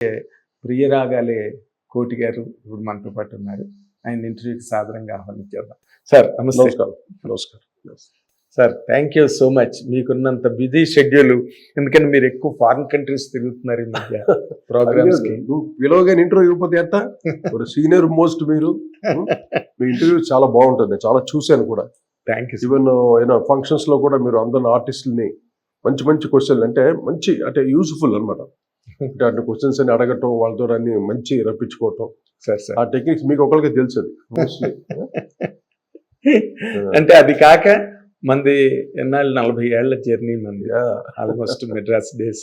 ప్రియరాగాలే కోటి గారు ఇప్పుడు మనతో పాటు ఉన్నారు. ఆయన ఇంటర్వ్యూకి సాధారణంగా ఆహ్వానించేద్దాం. సార్ నమస్తే. నమస్కారం. Sir thank you so much. మీకున్నంత బిజీ షెడ్యూల్, ఎందుకంటే మీరు ఎక్కువ ఫారిన్ కంట్రీస్ తిరుగుతున్నారు ఈ మధ్య ప్రోగ్రామ్స్ కి. నువ్వు పిలవగానే ఇంటర్వ్యూ ఇవ్వకపోతే ఎంత? ఒక సీనియర్ మోస్ట్ మీరు. మీ ఇంటర్వ్యూ చాలా బాగుంటుంది, చాలా చూశాను కూడా. Thank you. ఈవెన్ ఫంక్షన్స్ లో కూడా మీరు అందరిని ఆర్టిస్టులని మంచి మంచి క్వశ్చన్లు అంటే యూజ్ఫుల్ అనమాట. అంటే అటు క్వశ్చన్స్ అని అడగటం, వాళ్ళతో అన్ని మంచి రప్పించుకోవటం, సార్ ఆ టెక్నిక్స్ మీకు ఒకరికి తెలుసు. అంటే అది కాక మంది ఎన్నాళ్ళు 40 ఏళ్ల జర్నీ మంది, ఆల్మోస్ట్ మెడ్రాస్ డేస్.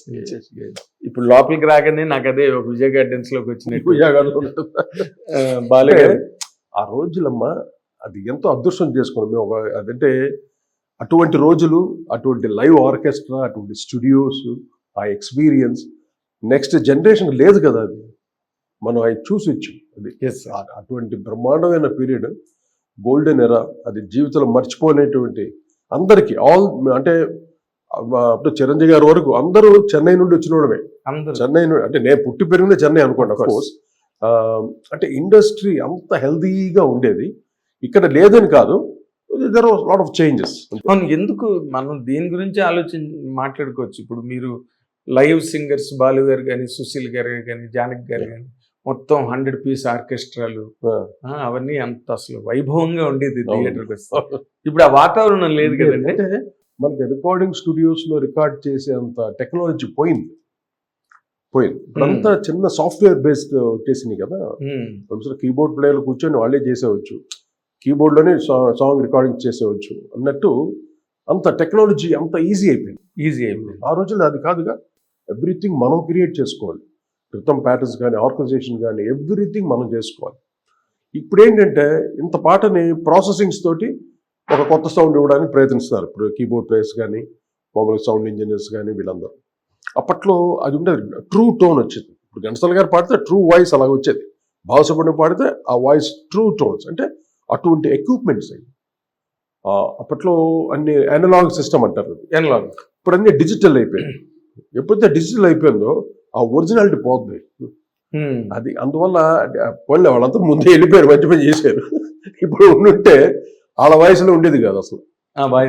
ఇప్పుడు లోపలికి రాగానే నాకు అదే ఒక విజయ గార్డెన్స్ లోకి వచ్చినట్టు బాలుగారు ఆ రోజులమ్మా అది ఎంతో అదృష్టం చేసుకున్నాం మేము. అదంటే అటువంటి రోజులు, అటువంటి లైవ్ ఆర్కెస్ట్రా, అటువంటి స్టూడియోస్, ఆ ఎక్స్పీరియన్స్ నెక్స్ట్ జనరేషన్ లేదు కదా. అది మనం అది చూసి వచ్చాం. అది అటువంటి బ్రహ్మాండమైన పీరియడ్, గోల్డెన్ ఎరా. అది జీవితంలో మర్చిపోలేటువంటి అందరికీ అంటే అప్పుడు చిరంజీవి గారి వరకు అందరూ చెన్నై నుండి వచ్చినోడమే. చెన్నై నుండి అంటే నేను పుట్టి పెరిగిందే చెన్నై అనుకోండి. అఫ్ కోర్స్ అంటే ఇండస్ట్రీ అంత హెల్దీగా ఉండేది. ఇక్కడ లేదని కాదు, there was lot of changes. ఎందుకు మనం దీని గురించి మాట్లాడుకోవచ్చు. ఇప్పుడు మీరు లైవ్ సింగర్స్ బాలు గారు కానీ, సుశీల్ గారు కానీ, జానకి గారు కానీ, మొత్తం 100 పీస్ ఆర్కెస్ట్రాలు, అవన్నీ అంత అసలు వైభవంగా ఉండేది థియేటర్కి వస్తే. ఇప్పుడు ఆ వాతావరణం లేదు కదండి. మనకి రికార్డింగ్ స్టూడియోస్ లో రికార్డ్ చేసేంత టెక్నాలజీ పోయింది. ఇప్పుడంతా చిన్న సాఫ్ట్వేర్ బేస్డ్ వచ్చేసినాయి కదా. కీబోర్డ్ ప్లేయర్లు కూర్చొని వాళ్ళే చేసేవచ్చు, కీబోర్డ్ లోనే సాంగ్ రికార్డింగ్ చేసేవచ్చు అన్నట్టు అంత టెక్నాలజీ అంత ఈజీ అయిపోయింది. ఆ రోజుల్లో అది కాదుగా. ఎవ్రీథింగ్ మనం క్రియేట్ చేసుకోవాలి. రిథమ్ ప్యాటర్న్స్ కానీ, ఆర్గనైజేషన్ కానీ, ఎవ్రీథింగ్ మనం చేసుకోవాలి. ఇప్పుడు ఏంటంటే ఇంత పాటని ప్రాసెసింగ్స్ తోటి ఒక కొత్త సౌండ్ ఇవ్వడానికి ప్రయత్నిస్తున్నారు. ఇప్పుడు కీబోర్డ్ ప్లేయర్స్ కానీ, మామూలుగా సౌండ్ ఇంజనీర్స్ కానీ, వీళ్ళందరూ. అప్పట్లో అది ఉండేది, ట్రూ టోన్ వచ్చేది. ఇప్పుడు ఘంటసాల గారు పాడితే ట్రూ వాయిస్ అలాగ వచ్చేది. బాలసుబ్రహ్మణ్యం పాడితే ఆ వాయిస్ ట్రూ టోన్స్. అంటే అటువంటి ఎక్విప్మెంట్స్ అయ్యి. అప్పట్లో అన్ని అనలాగ్ సిస్టమ్ అంటారు. అనలాగ్. ఇప్పుడు అన్ని డిజిటల్ అయిపోయింది. ఎప్పుడైతే డిజిటల్ అయిపోయిందో ఆ ఒరిజినాలిటీ పోతుంది. అది అందువల్ల పోలే వాళ్ళంతా ముందే వెళ్ళిపోయారు, మంచి పని చేశారు. ఇప్పుడు ఉంటే వాళ్ళ వయసులో ఉండేది కాదు అసలు.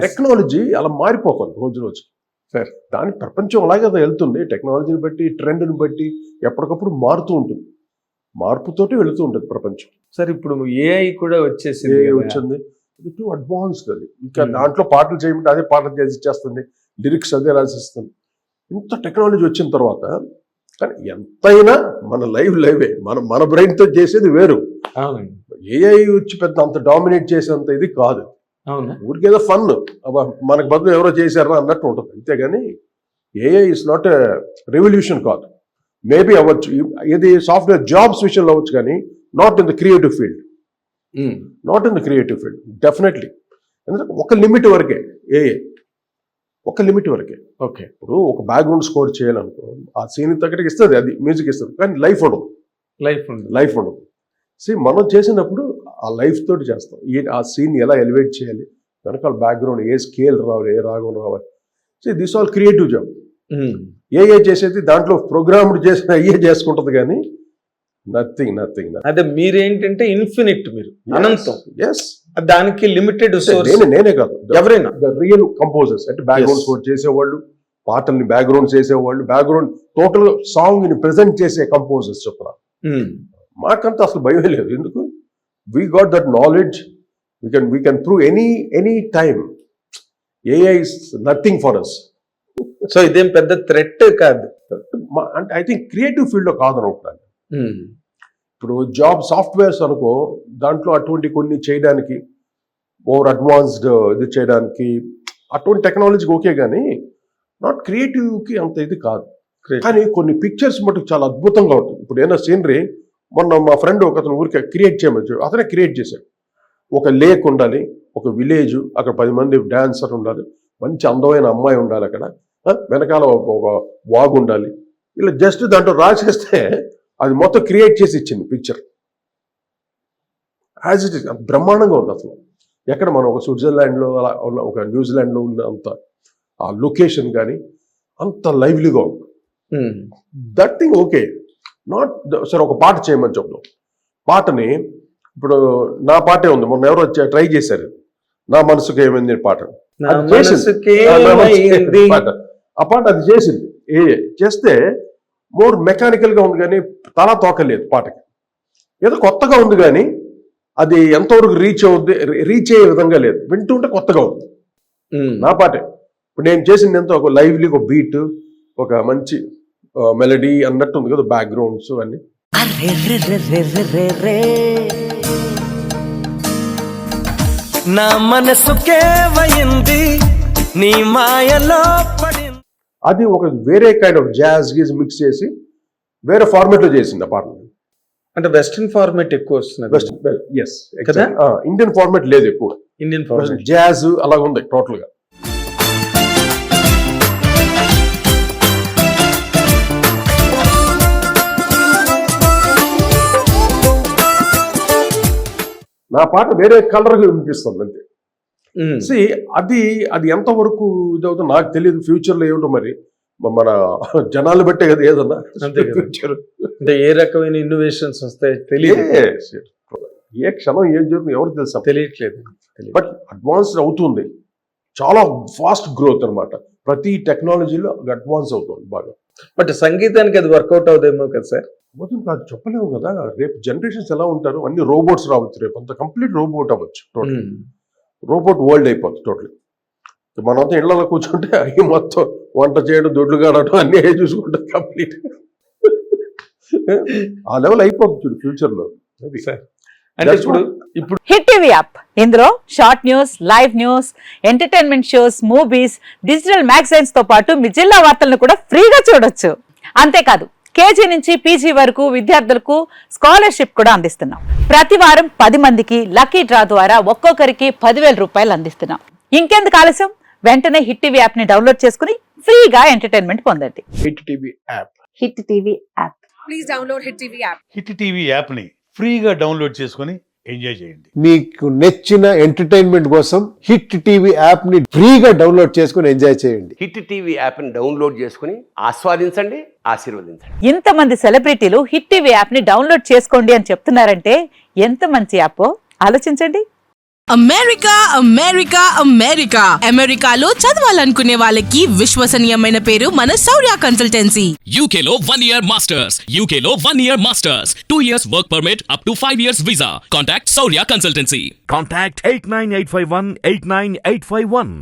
టెక్నాలజీ అలా మారిపోతుంది రోజు రోజు. సార్ దాని ప్రపంచం అలాగే వెళ్తుంది. టెక్నాలజీని బట్టి, ట్రెండ్ని బట్టి ఎప్పటికప్పుడు మారుతూ ఉంటుంది. మార్పుతోటి వెళుతూ ఉంటుంది ప్రపంచం. సార్ ఇప్పుడు ఏఐ కూడా వచ్చింది. అది టూ అడ్వాన్స్డ్. అది ఇంకా దాంట్లో పాటలు చేయమంటే అదే పాటలు చేసి ఇచ్చేస్తుంది, లిరిక్స్ అదే రాసిస్తుంది. ఇంత టెక్నాలజీ వచ్చిన తర్వాత కానీ ఎంతైనా మన లైవే, మన బ్రెయిన్తో చేసేది వేరు. ఏఐ వచ్చి పెద్ద అంత డామినేట్ చేసేంత ఇది కాదు. ఊరికేదో ఫన్, మనకు బదులు ఎవరో చేశారా అన్నట్టు ఉంటుంది. అంతేగాని AI is not a revolution కాదు. మేబీ అవ్వచ్చు, ఇది సాఫ్ట్వేర్ జాబ్స్ విషయంలో అవ్వచ్చు, కానీ not in the creative field. Definitely. ఎందుకంటే ఒక లిమిట్ వరకే ఏఐ, ఒక లిమిట్ వరకే. ఓకే. ఇప్పుడు ఒక బ్యాక్గ్రౌండ్ స్కోర్ చేయాలనుకో, ఆ సీన్ తగ్గట్టుగా ఇస్తుంది, అది మ్యూజిక్ ఇస్తుంది, కానీ లైఫ్ ఉండదు. మనం చేసినప్పుడు ఆ లైఫ్ తోటి చేస్తాం. ఆ సీన్ ఎలా ఎలివేట్ చేయాలి, వెనకాల బ్యాక్గ్రౌండ్ ఏ స్కేల్ రావాలి, ఏ రాగం రావాలి. This all creative job. ఏఏ చేసేది దాంట్లో ప్రోగ్రామ్డ్ చేసిన అయ్యే చేసుకుంటుంది, కానీ నథింగ్. అదే మీరేంటంటే ఇన్ఫినిట్, మీరు అనంతం. ఎస్, దానికి లిమిటెడ్. నేనే కాదు, ఎవరైనా రియల్ కంపోజర్స్ అంటే బ్యాక్గ్రౌండ్ స్కోర్ చేసేవాళ్ళు, పాటల్ని బ్యాక్గ్రౌండ్ చేసేవాళ్ళు, బ్యాక్గ్రౌండ్ టోటల్ సాంగ్ ని ప్రెజెంట్ చేసే కంపోజర్స్ చెప్తున్నారు. మాకంతా అసలు భయం లేదు. ఎందుకు? We got that knowledge. We can prove any time. AI is nothing for us. So ఇదేం పెద్ద థ్రెట్ కాదు. అంటే ఐ థింక్ క్రియేటివ్ ఫీల్డ్ లో కాదనుకుంటాను. ఇప్పుడు జాబ్ సాఫ్ట్వేర్స్ అనుకో, దాంట్లో అటువంటి కొన్ని చేయడానికి, ఓవర్ అడ్వాన్స్డ్ ఇది చేయడానికి అటువంటి టెక్నాలజీకి ఓకే, కానీ నాట్ క్రియేటివ్కి అంత ఇది కాదు. కానీ కొన్ని పిక్చర్స్ మటుకు చాలా అద్భుతంగా ఉంటుంది. ఇప్పుడు ఏదైనా సీనరీ, మొన్న మా ఫ్రెండ్ ఒక అతను ఊరికి క్రియేట్ చేయమని అతనే క్రియేట్ చేశాడు. ఒక లేక్ ఉండాలి, ఒక విలేజ్, అక్కడ 10 మంది డాన్సర్ ఉండాలి, మంచి అందమైన అమ్మాయి ఉండాలి, అక్కడ వెనకాల ఒక వాగు ఉండాలి. ఇలా జస్ట్ దాంట్లో రాసేస్తే అది మొత్తం క్రియేట్ చేసి ఇచ్చింది పిక్చర్. యాజ్ ఇట్ ఇస్ బ్రహ్మాండంగా ఉంది అసలు. ఎక్కడ మనం ఒక స్విట్జర్లాండ్లో అలా ఒక న్యూజిలాండ్లో ఉన్న అంత ఆ లొకేషన్ కానీ అంత లైవ్లీగా ఉంది. That thing okay. నాట్ సరే ఒక పాట చేయమని చెప్తాం. పాటని ఇప్పుడు నా పాటే ఉంది, మొన్న ఎవరో ట్రై చేశారు, నా మనసుకు ఏమైంది పాట, నా అది చేసింది. మనసుకే ఏమైంది? పాట ఆ పాట అది చేసింది. చేస్తే మోర్ మెకానికల్ గా ఉంది కానీ తలా తోకలేదు పాటకి. ఏదో కొత్తగా ఉంది కానీ అది ఎంతవరకు రీచ్ అయ్యే విధంగా లేదు. వింటుంటే కొత్తగా ఉంది. నా పాటే ఇప్పుడు నేను చేసింది ఎంతో ఒక లైవ్లీ, ఒక బీట్, ఒక మంచి మెలడీ అన్నట్టు ఉంది కదా, బ్యాక్గ్రౌండ్స్ అన్ని. నా మనసుకే వయింది నీ మాయలో పడింది. అది ఒక వేరే kind of jazz guise mix చేసి వేరే ఫార్మేట్ లో చేసింది ఆ పాటను. అంటే వెస్టర్న్ ఫార్మేట్ ఎక్కువ వస్తుంది. ఎస్ కదా, ఇండియన్ ఫార్మేట్ లేదు ఎక్కువ, ఇండియన్ ఫార్మేట్ జాజ్ అలా ఉంది టోటల్ గా. నా పాట వేరే కలర్ గా వినిపిస్తుంది అంతే. అది ఎంతవరకు ఇదవుతుందో నాకు తెలియదు. ఫ్యూచర్ లో ఏమిటో మరి, మన జనాలు బట్టే కదా ఏదన్నా ఫ్యూచర్. అంటే ఏ రకమైన ఇన్నోవేషన్స్ వస్తాయి తెలియదు, ఏ క్షణం ఏం జరుగుతుంది ఎవరు తెలుసా, తెలియట్లేదు. బట్ అడ్వాన్స్ అవుతుంది, చాలా ఫాస్ట్ గ్రోత్ అన్నమాట. ప్రతి టెక్నాలజీలో అడ్వాన్స్ అవుతుంది బాగా. బట్ సంగీతానికి అది వర్కౌట్ అవుదేమో కదా సార్? మొత్తం కాదు, చెప్పలేము కదా. రేపు జనరేషన్స్ ఎలా ఉంటారు, అన్ని రోబోట్స్ రావచ్చు, రేపు అంత కంప్లీట్ రోబోట్ అవ్వచ్చు, టోటల్ రోబోట్ వరల్డ్ అయిపోతుంది టోటల్. మనంతా ఇళ్లలో కూర్చుంటే అవి మొత్తం వంట చేయడం, దొడ్లు కాడటం అన్ని చూసుకుంటారు కంప్లీట్. ఆ లెవెల్ అయిపోతుంది ఫ్యూచర్ లో. అంటే ఇప్పుడు హిట్ టీవీ యాప్, ఇందులో short news, live news, entertainment shows, movies, digital magazines తో పాటు మీ జిల్లా వార్తలను కూడా ఫ్రీగా చూడొచ్చు. అంతేకాదు కేజీ నుంచి పీజీ వరకు విద్యార్థులకు స్కాలర్షిప్ కూడా అందిస్తున్నాం. ప్రతి వారం 10 మందికి లక్కీ డ్రా ద్వారా ఒక్కొక్కరికి 10,000 రూపాయలు అందిస్తున్నాం. ఇంకెందుకు ఆలస్యం, వెంటనే హిట్ టీవీ యాప్ ని డౌన్లోడ్ చేసుకుని ఫ్రీగా ఎంటర్టైన్మెంట్ పొందండి. Hit TV app. Hit TV app. Please download Hit TV app. Hit TV యాప్ని ఫ్రీగా డౌన్లోడ్ చేసుకొని ఎంజాయ్ చేయండి. మీకు నచ్చిన ఎంటర్టైన్మెంట్ కోసం హిట్ టీవీ యాప్ ని ఫ్రీగా డౌన్లోడ్ చేసుకుని ఎంజాయ్ చేయండి. హిట్ టీవీ యాప్ని డౌన్లోడ్ చేసుకుని ఆస్వాదించండి, ఆశీర్వదించండి. ఇంతమంది సెలబ్రిటీలు హిట్ టీవీ యాప్ ని డౌన్లోడ్ చేసుకోండి అని చెప్తున్నారంటే ఎంత మంచి యాప్ ఆలోచించండి. అమెరికా అమెరికా అమెరికా అమెరికాలో చదవాలనుకునే వాళ్ళకి విశ్వసనీయమైన పేరు మన శౌర్య కన్సల్టెన్సీ. UK లో 1 year masters. UK లో 1 year masters. 2 years work permit up to 5 years visa. Contact Saurya Consultancy. Contact 89851 89851.